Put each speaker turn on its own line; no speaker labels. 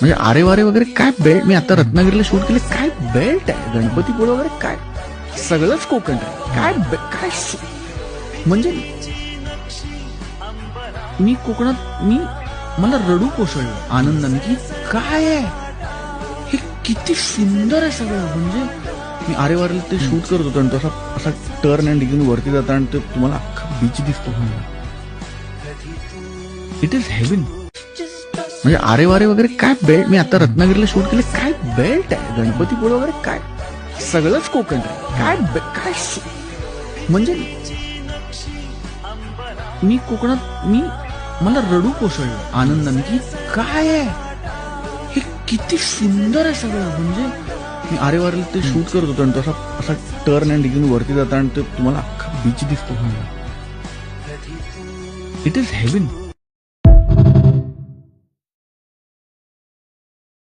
म्हणजे आरे वारे वगैरे काय बेल्ट. मी आता रत्नागिरीला शूट केले, काय बेल्ट आहे. गणपतीपुळे वगैरे काय सगळंच कोकण आहे. काय म्हणजे मी कोकणात मला रडू कोसळलं आनंदाने की काय आहे हे, किती सुंदर आहे सगळं. म्हणजे मी आरे वारेला ते शूट करत होतो आणि तो असा टर्न अँड डिग्री वरती जाता आणि ते तुम्हाला अख्खा बीच दिसतो. It is heaven. म्हणजे आरे वारे वगैरे काय बेल्ट. मी आता रत्नागिरीला शूट केले, काय बेल्ट आहे. गणपतीपुळे वगैरे काय सगळंच कोकण आहे. काय म्हणजे मी कोकणात मला रडू कोसळलं आनंदाने की काय आहे हे, किती सुंदर आहे सगळं. म्हणजे मी आरे वारेला ते शूट करत होतो आणि तो असा टर्न अँड डिग्री वरती जाता आणि ते तुम्हाला अख्खा बीच दिसतो. It is heaven.